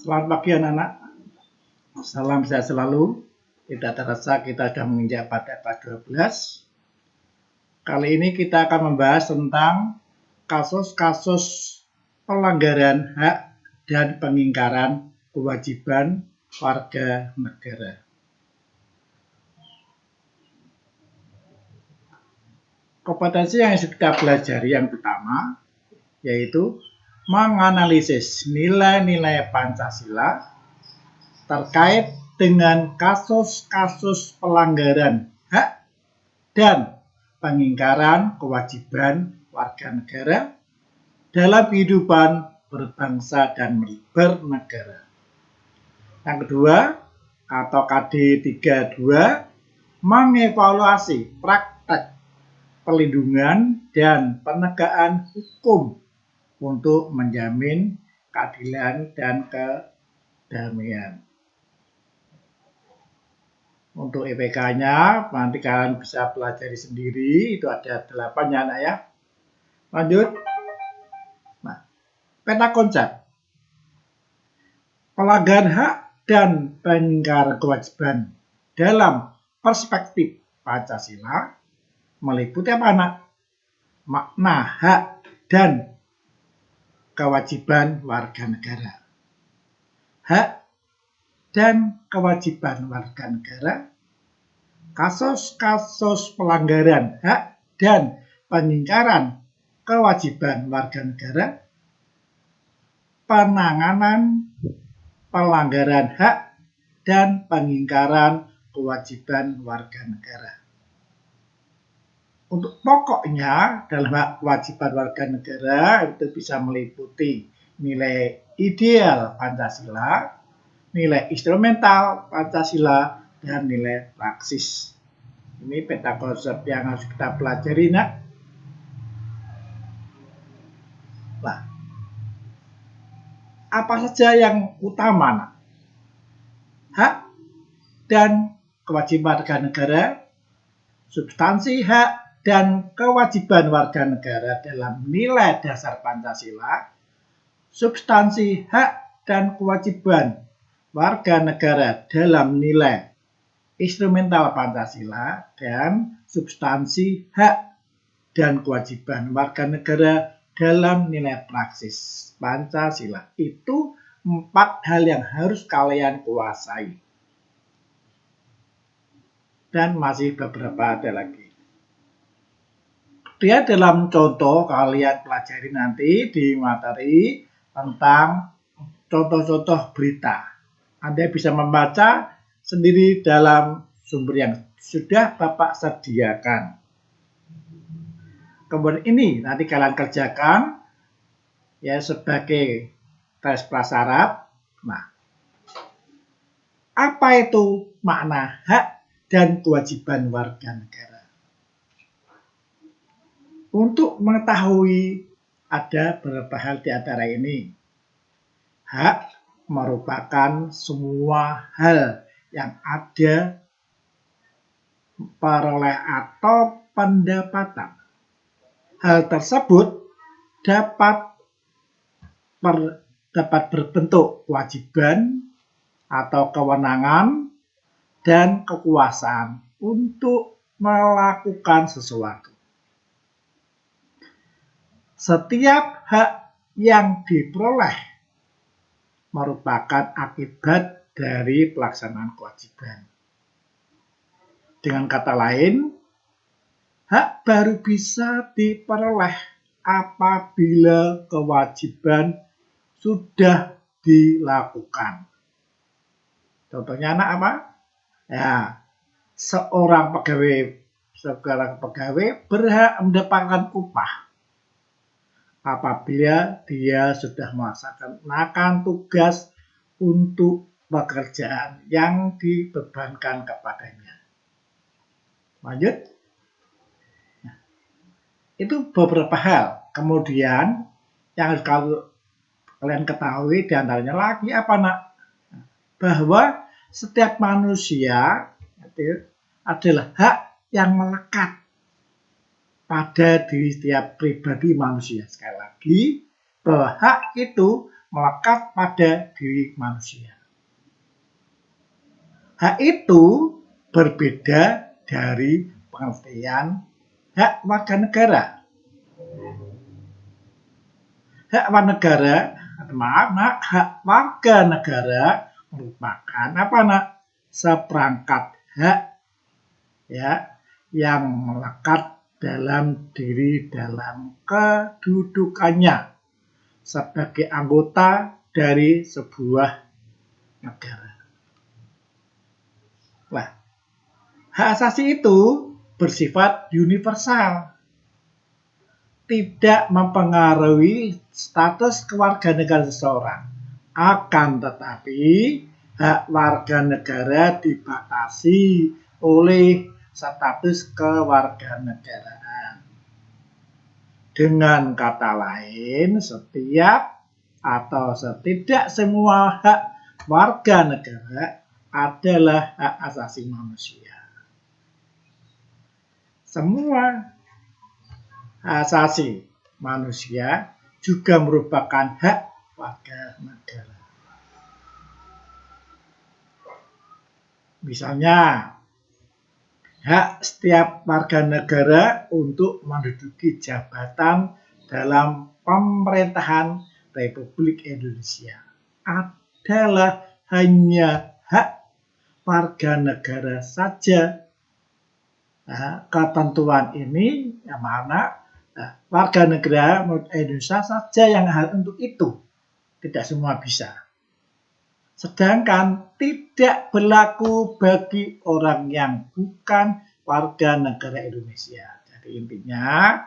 Selamat pagi anak-anak. Salam sehat selalu. Tidak terasa kita sudah menginjak pada kelas 12. Kali ini kita akan membahas tentang kasus-kasus pelanggaran hak dan pengingkaran kewajiban warga negara. Kompetensi yang kita pelajari yang pertama yaitu menganalisis nilai-nilai Pancasila terkait dengan kasus-kasus pelanggaran hak dan pengingkaran kewajiban warga negara dalam kehidupan berbangsa dan bernegara. Yang kedua, atau KD 32, mengevaluasi praktek perlindungan dan penegakan hukum untuk menjamin keadilan dan kedamaian. Untuk IPK-nya nanti kalian bisa pelajari sendiri, itu ada 8 ya anak ya. Lanjut. Nah, peta konsep. Pelanggaran hak dan pengingkaran kewajiban dalam perspektif Pancasila meliputi apa anak? Makna hak dan kewajiban warga negara. Hak dan kewajiban warga negara, kasus-kasus pelanggaran hak dan pengingkaran kewajiban warga negara, penanganan pelanggaran hak dan pengingkaran kewajiban warga negara. Untuk pokoknya dalam hak kewajiban warga negara itu bisa meliputi nilai ideal Pancasila, nilai instrumental Pancasila, dan nilai praksis. Ini peta konsep yang harus kita pelajari nak. Nah, apa saja yang utama nak? Hak dan kewajiban warga negara, substansi hak dan kewajiban warga negara dalam nilai dasar Pancasila, substansi hak dan kewajiban warga negara dalam nilai instrumental Pancasila, dan substansi hak dan kewajiban warga negara dalam nilai praksis Pancasila. Itu 4 hal yang harus kalian kuasai. Dan masih beberapa ada lagi. Dia dalam contoh kalian pelajari nanti di materi tentang contoh-contoh berita. Anda bisa membaca sendiri dalam sumber yang sudah Bapak sediakan. Kemudian ini nanti kalian kerjakan ya sebagai tes prasyarat. Nah, apa itu makna hak dan kewajiban warga negara? Untuk mengetahui ada beberapa hal di antara ini. Hak merupakan semua hal yang ada peroleh atau pendapatan. Hal tersebut dapat berbentuk kewajiban atau kewenangan dan kekuasaan untuk melakukan sesuatu. Setiap hak yang diperoleh merupakan akibat dari pelaksanaan kewajiban. Dengan kata lain, hak baru bisa diperoleh apabila kewajiban sudah dilakukan. Contohnya anak apa? Ya, seorang pegawai berhak mendapatkan upah apabila dia sudah melaksanakan tugas untuk pekerjaan yang dibebankan kepadanya. Lanjut. Nah, itu beberapa hal. Kemudian yang harus kalian ketahui diantaranya lagi apa nak? Bahwa setiap manusia itu adalah hak yang melekat pada diri setiap pribadi manusia. Sekali lagi, bahwa hak itu melekat pada diri manusia. Hak itu berbeda dari pengertian hak warga negara. Hak warga negara merupakan seperangkat hak ya yang melekat dalam diri dalam kedudukannya sebagai anggota dari sebuah negara. Nah, hak asasi itu bersifat universal, tidak mempengaruhi status kewarganegaraan seseorang. Akan tetapi, hak warga negara dibatasi oleh status kewarganegaraan. Dengan kata lain, setiap atau setidak semua hak warga negara adalah hak asasi manusia. Semua hak asasi manusia juga merupakan hak warga negara. Misalnya, hak setiap warga negara untuk menduduki jabatan dalam pemerintahan Republik Indonesia adalah hanya hak warga negara saja. Nah, ketentuan ini yang mana warga negara Indonesia saja yang hal untuk itu, tidak semua bisa. Sedangkan tidak berlaku bagi orang yang bukan warga negara Indonesia. Jadi intinya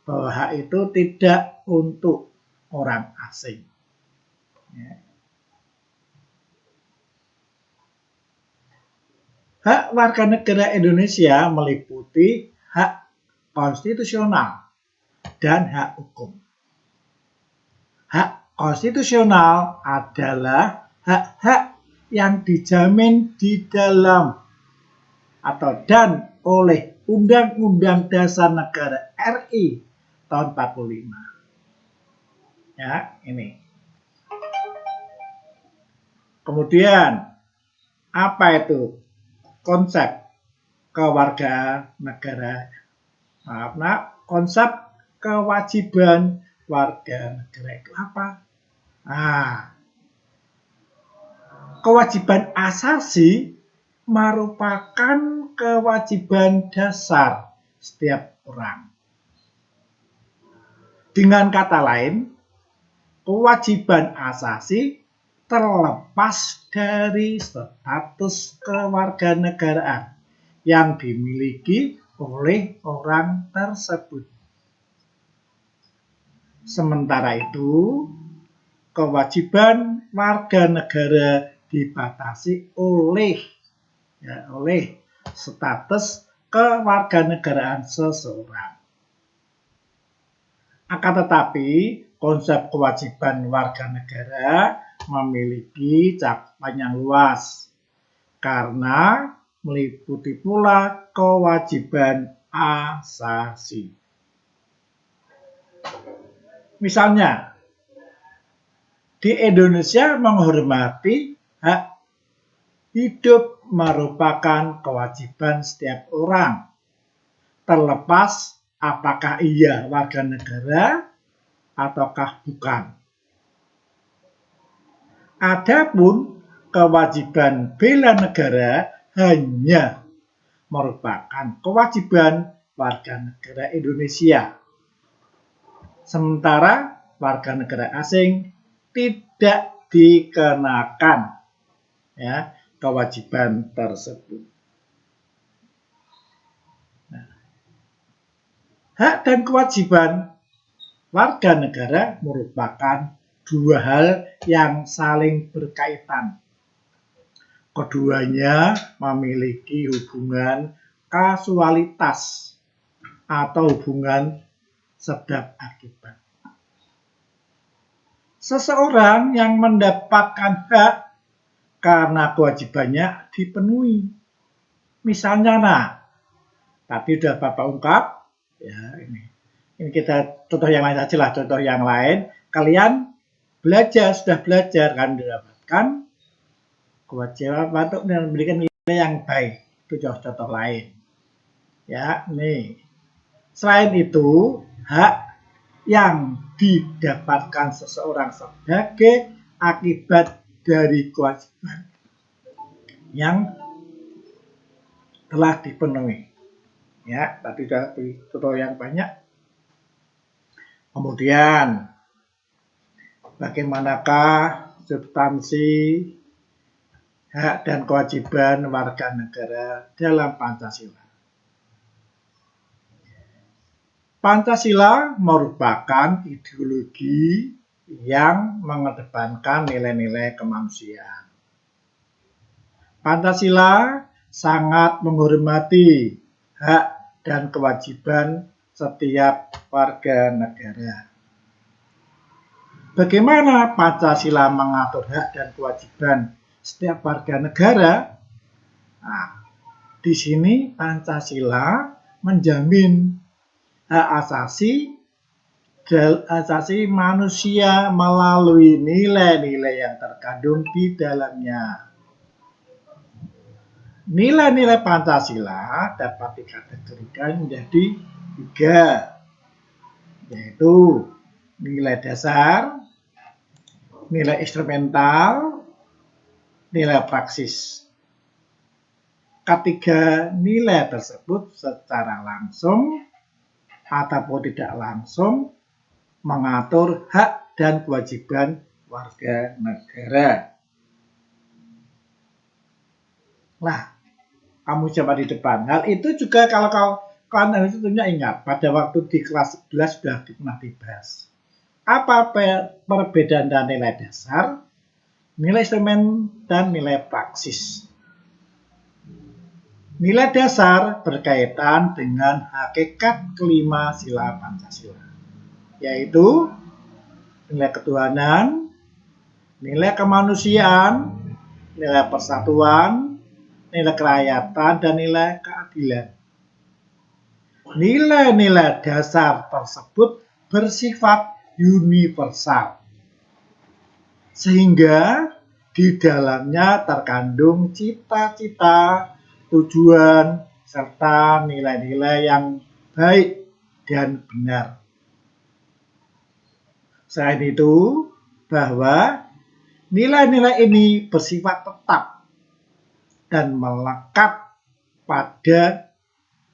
bahwa hak itu tidak untuk orang asing. Ya. Hak warga negara Indonesia meliputi hak konstitusional dan hak hukum. Hak konstitusional adalah hak-hak yang dijamin di dalam atau dan oleh Undang-Undang Dasar Negara RI tahun 45. Ya, ini. Kemudian, apa itu konsep kewarganegaraan? Konsep kewajiban warga negara itu apa? Kewajiban asasi merupakan kewajiban dasar setiap orang. Dengan kata lain, kewajiban asasi terlepas dari status kewarganegaraan yang dimiliki oleh orang tersebut. Sementara itu, kewajiban warga negara dibatasi oleh status kewarganegaraan seseorang. Akan tetapi, konsep kewajiban warga negara memiliki cakupan yang luas karena meliputi pula kewajiban asasi. Misalnya, di Indonesia menghormati hak hidup merupakan kewajiban setiap orang, terlepas apakah ia warga negara ataukah bukan. Adapun kewajiban bela negara hanya merupakan kewajiban warga negara Indonesia. Sementara warga negara asing tidak dikenakan kewajiban tersebut. Hak dan kewajiban warga negara merupakan dua hal yang saling berkaitan. Keduanya memiliki hubungan kausalitas atau hubungan sebab akibat. Seseorang yang mendapatkan hak karena kewajibannya dipenuhi. Misalnya, tadi sudah Bapak ungkap, ya ini kita contoh yang lain saja lah, contoh yang lain. Kalian sudah belajar kan mendapatkan kewajiban untuk memberikan nilai yang baik. Itu contoh lain. Ya, nih. Selain itu, hak yang didapatkan seseorang sebagai akibat dari kewajiban yang telah dipenuhi. Ya, tadi sudah beri contoh yang banyak. Kemudian, bagaimanakah substansi hak dan kewajiban warga negara dalam Pancasila? Pancasila merupakan ideologi yang mengedepankan nilai-nilai kemanusiaan. Pancasila sangat menghormati hak dan kewajiban setiap warga negara. Bagaimana Pancasila mengatur hak dan kewajiban setiap warga negara? Nah, di sini Pancasila menjamin hak asasi manusia melalui nilai-nilai yang terkandung di dalamnya. Nilai-nilai Pancasila dapat dikategorikan menjadi 3, yaitu nilai dasar, nilai instrumental, nilai praksis. Ketiga nilai tersebut secara langsung ataupun tidak langsung mengatur hak dan kewajiban warga negara. Nah, kamu coba di depan. Hal itu juga kalau kalian tentunya ingat, pada waktu di kelas 11 sudah pernah dibahas. Apa perbedaan dan nilai dasar, nilai instrumen, dan nilai praksis? Nilai dasar berkaitan dengan hakikat kelima sila Pancasila, yaitu nilai ketuhanan, nilai kemanusiaan, nilai persatuan, nilai kerakyatan, dan nilai keadilan. Nilai-nilai dasar tersebut bersifat universal, sehingga di dalamnya terkandung cita-cita, tujuan, serta nilai-nilai yang baik dan benar. Selain itu, bahwa nilai-nilai ini bersifat tetap dan melekat pada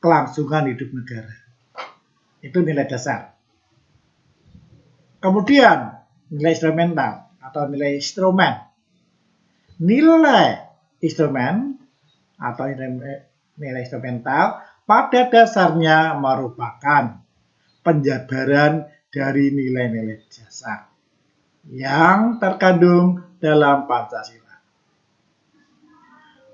kelangsungan hidup negara. Itu nilai dasar. Kemudian, nilai instrumental atau nilai instrumen. Nilai instrumen atau nilai instrumental pada dasarnya merupakan penjabaran dari nilai-nilai dasar yang terkandung dalam Pancasila.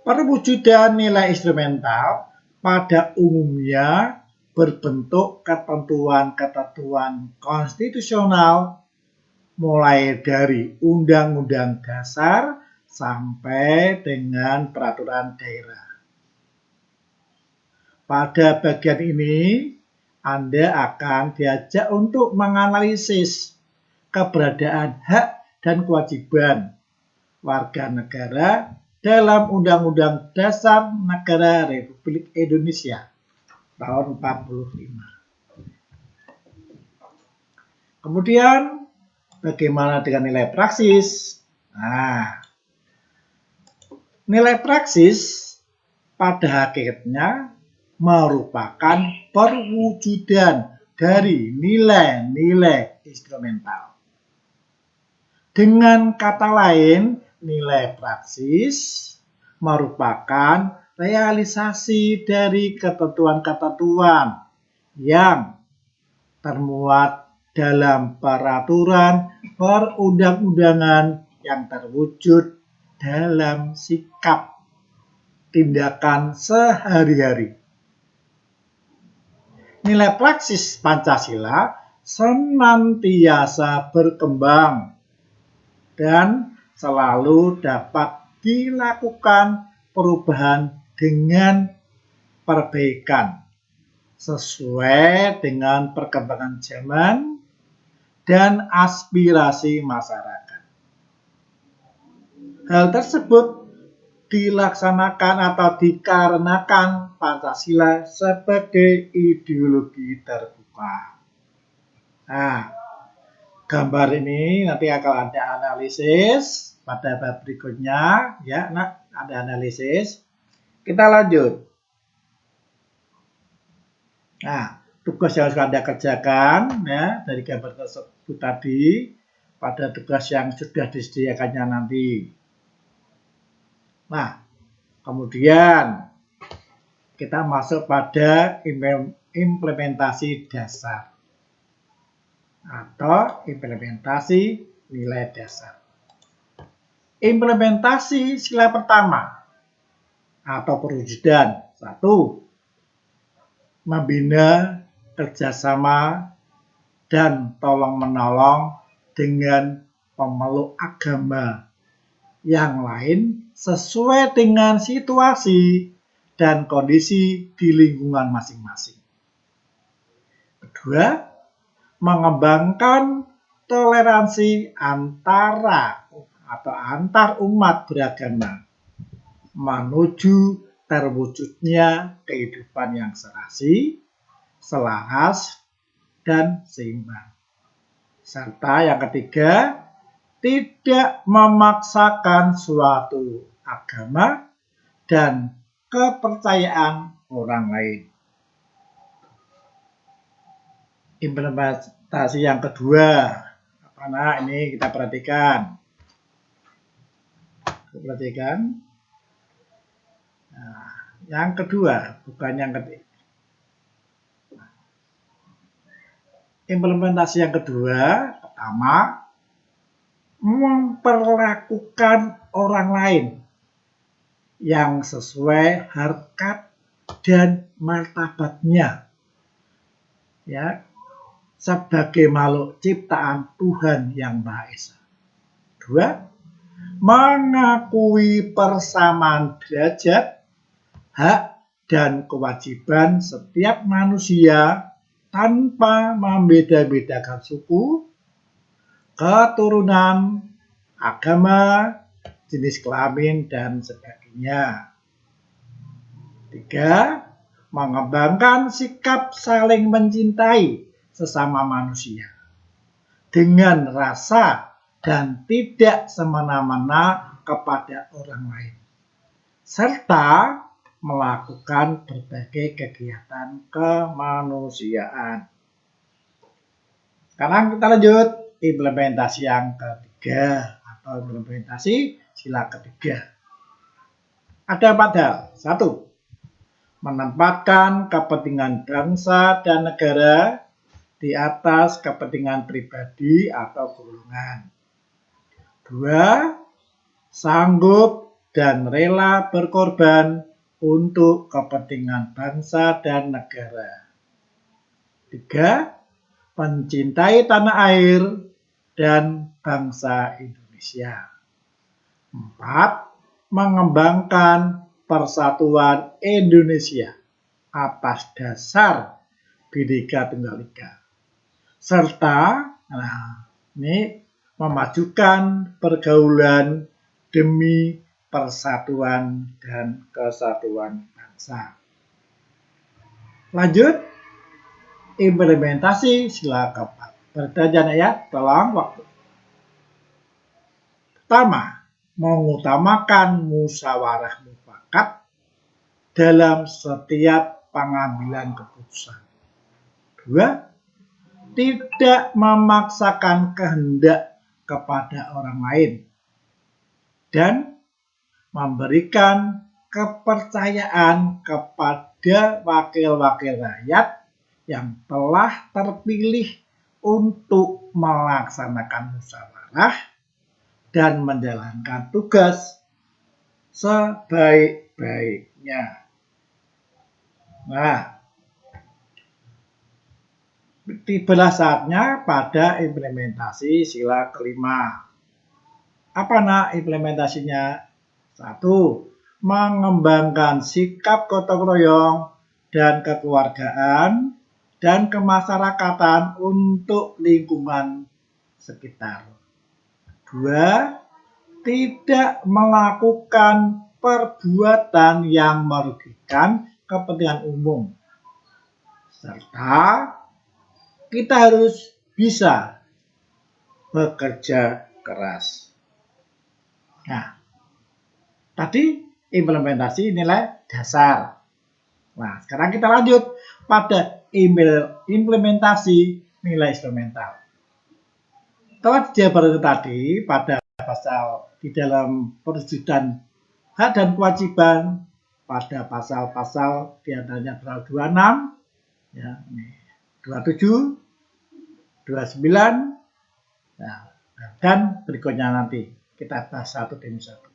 Perwujudan nilai instrumental pada umumnya berbentuk ketentuan-ketentuan konstitusional mulai dari Undang-Undang Dasar sampai dengan peraturan daerah. Pada bagian ini, Anda akan diajak untuk menganalisis keberadaan hak dan kewajiban warga negara dalam Undang-Undang Dasar Negara Republik Indonesia tahun 45. Kemudian, bagaimana dengan nilai praksis? Nah, nilai praksis pada hakikatnya merupakan perwujudan dari nilai-nilai instrumental. Dengan kata lain, nilai praksis merupakan realisasi dari ketentuan-ketentuan yang termuat dalam peraturan perundang-undangan yang terwujud dalam sikap tindakan sehari-hari. Nilai praksis Pancasila senantiasa berkembang dan selalu dapat dilakukan perubahan dengan perbaikan sesuai dengan perkembangan zaman dan aspirasi masyarakat. Hal tersebut dilaksanakan atau dikarenakan Pancasila sebagai ideologi terbuka. Nah, gambar ini nanti akan ada analisis pada bab berikutnya, ya, ada analisis. Kita lanjut. Nah, tugas yang harus Anda kerjakan, ya, dari gambar tersebut tadi pada tugas yang sudah disediakannya nanti. Nah, kemudian kita masuk pada implementasi dasar atau implementasi nilai dasar. Implementasi sila pertama atau perwujudan. 1. Membina kerjasama dan tolong-menolong dengan pemeluk agama yang lain sesuai dengan situasi dan kondisi di lingkungan masing-masing. Kedua, mengembangkan toleransi antar umat beragama menuju terwujudnya kehidupan yang serasi, selaras, dan seimbang. Serta yang ketiga, tidak memaksakan suatu agama dan kepercayaan orang lain. Implementasi yang kedua, mana ini kita perhatikan. Nah, yang kedua, bukan yang ketiga. Implementasi yang kedua, pertama, memperlakukan orang lain yang sesuai harkat dan martabatnya, ya, sebagai makhluk ciptaan Tuhan yang Maha Esa. 2. Mengakui persamaan derajat, hak, dan kewajiban setiap manusia tanpa membeda-bedakan suku, keturunan, agama, jenis kelamin, dan sebagainya. 3. Mengembangkan sikap saling mencintai sesama manusia dengan rasa dan tidak semena-mena kepada orang lain, serta melakukan berbagai kegiatan kemanusiaan. Sekarang kita lanjut implementasi yang ketiga atau implementasi sila ketiga. Ada 4 hal. 1. Menempatkan kepentingan bangsa dan negara di atas kepentingan pribadi atau golongan. 2. Sanggup dan rela berkorban untuk kepentingan bangsa dan negara. 3. Mencintai tanah air dan bangsa Indonesia. 4. Mengembangkan persatuan Indonesia atas dasar Bhinneka Tunggal Ika. Serta, ini memajukan pergaulan demi persatuan dan kesatuan bangsa. Lanjut, implementasi sila keempat. Pertanyaan ya, tolong waktu. Pertama, mengutamakan musyawarah mufakat dalam setiap pengambilan keputusan. 2. Tidak memaksakan kehendak kepada orang lain dan memberikan kepercayaan kepada wakil-wakil rakyat yang telah terpilih untuk melaksanakan musyawarah dan menjalankan tugas sebaik-baiknya. Nah, tibalah saatnya pada implementasi sila kelima. Apa implementasinya? 1. Mengembangkan sikap gotong royong dan kekeluargaan dan kemasyarakatan untuk lingkungan sekitar. 2. tidak melakukan perbuatan yang merugikan kepentingan umum, serta kita harus bisa bekerja keras. Nah, tadi implementasi nilai dasar. Nah, sekarang kita lanjut pada implementasi nilai instrumental. Telah dijabarkan tadi pada pasal di dalam perwujudan hak dan kewajiban pada pasal-pasal diantaranya pasal 26, ya, 27, 29, nah, dan berikutnya nanti kita bahas satu demi satu.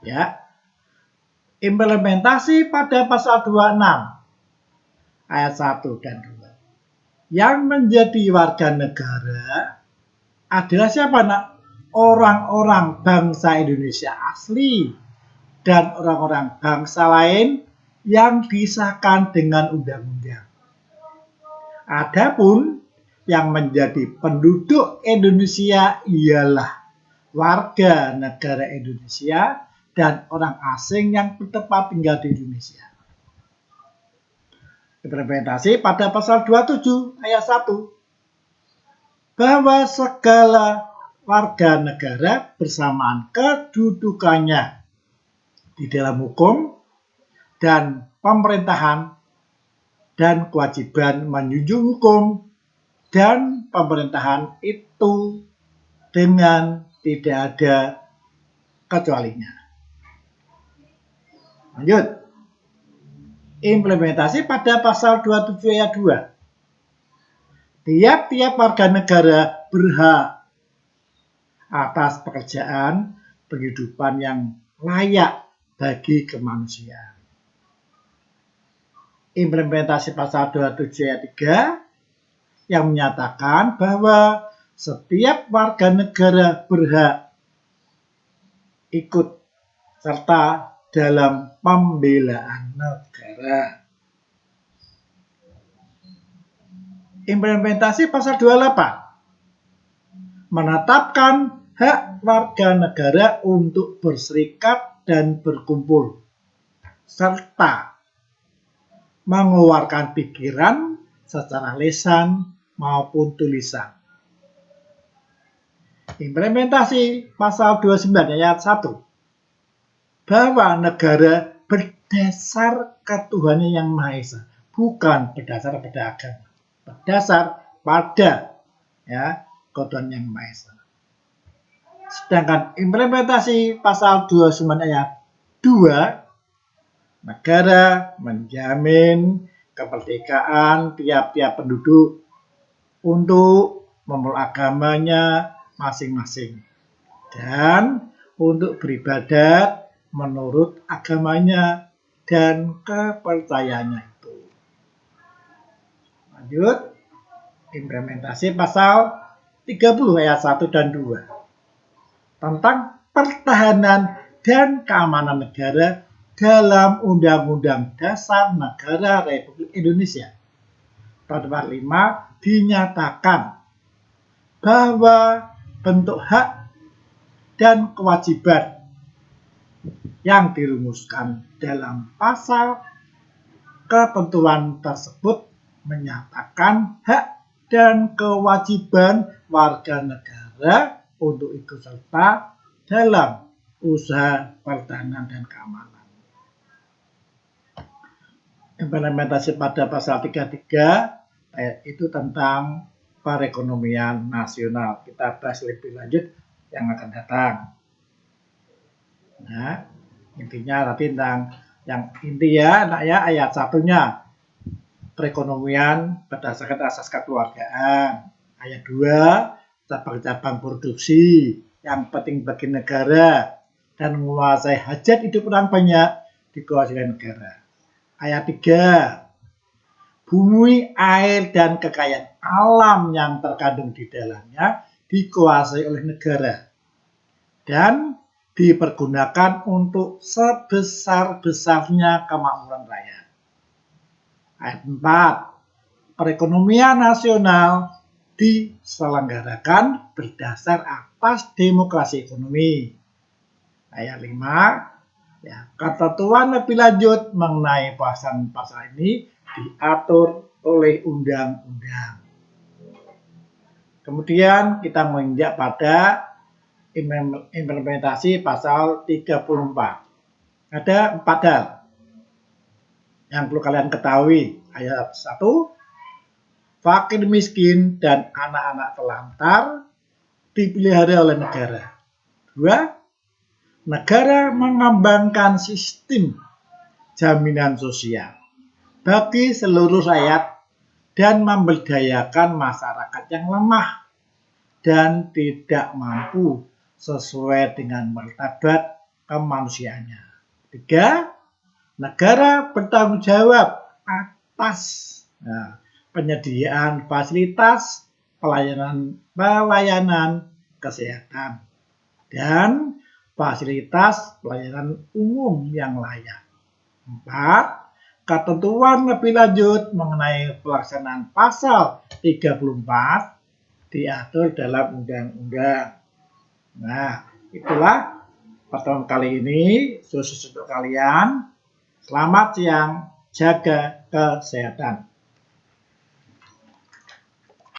Ya, implementasi pada pasal 26 ayat 1 dan 2. Yang menjadi warga negara adalah siapa, nak? Orang-orang bangsa Indonesia asli dan orang-orang bangsa lain yang disahkan dengan undang-undang. Adapun yang menjadi penduduk Indonesia ialah warga negara Indonesia dan orang asing yang bertempat tinggal di Indonesia. Implementasi pada pasal 27 ayat 1. Bahwa segala warga negara bersamaan kedudukannya di dalam hukum dan pemerintahan dan kewajiban menjunjung hukum dan pemerintahan itu dengan tidak ada kecualinya. Lanjut. Implementasi pada pasal 27 ayat 2. Tiap-tiap warga negara berhak atas pekerjaan penghidupan yang layak bagi kemanusiaan. Implementasi pasal 27 ayat 3 yang menyatakan bahwa setiap warga negara berhak ikut serta dalam pembelaan negara. Implementasi pasal 28 menetapkan hak warga negara untuk berserikat dan berkumpul, serta mengeluarkan pikiran secara lisan maupun tulisan. Implementasi pasal 29 ayat 1. Bahwa negara berdasar ketuhanan yang Maha Esa, bukan berdasar pada agama, berdasar pada ketuhanan yang Maha Esa. Sedangkan implementasi pasal 29 ayat 2, negara menjamin kemerdekaan tiap-tiap penduduk untuk memeluk agamanya masing-masing dan untuk beribadat menurut agamanya dan kepercayaannya itu. Lanjut, implementasi pasal 30 ayat 1 dan 2 tentang pertahanan dan keamanan negara dalam Undang-Undang Dasar Negara Republik Indonesia. Pada 5 dinyatakan bahwa bentuk hak dan kewajiban yang dirumuskan dalam pasal ketentuan tersebut menyatakan hak dan kewajiban warga negara untuk ikut serta dalam usaha pertahanan dan keamanan. Implementasi pada pasal 33 itu tentang perekonomian nasional. Kita bahas lebih lanjut yang akan datang. Nah, intinya nanti tentang yang inti ayat satunya perekonomian berdasarkan asas kekeluargaan. Ayat 2 cabang-cabang produksi yang penting bagi negara dan menguasai hajat hidup orang banyak dikuasai negara. Ayat 3, bumi, air, dan kekayaan alam yang terkandung di dalamnya dikuasai oleh negara dan dipergunakan untuk sebesar-besarnya kemakmuran rakyat. Ayat 4, perekonomian nasional diselenggarakan berdasar atas demokrasi ekonomi Ayat 5, ya, ketentuan lebih lanjut mengenai pasal ini diatur oleh undang-undang. Kemudian kita menginjak pada implementasi pasal 34. Ada 4 hal yang perlu kalian ketahui. Ayat 1, fakir miskin dan anak-anak telantar dipelihara oleh negara. 2, negara mengembangkan sistem jaminan sosial bagi seluruh rakyat dan memberdayakan masyarakat yang lemah dan tidak mampu sesuai dengan martabat kemanusiaannya. 3, negara bertanggung jawab atas penyediaan fasilitas pelayanan kesehatan dan fasilitas pelayanan umum yang layak. 4, ketentuan lebih lanjut mengenai pelaksanaan pasal 34 diatur dalam undang-undang. Nah, itulah pertemuan kali ini. Khusus untuk kalian. Selamat siang, jaga kesehatan.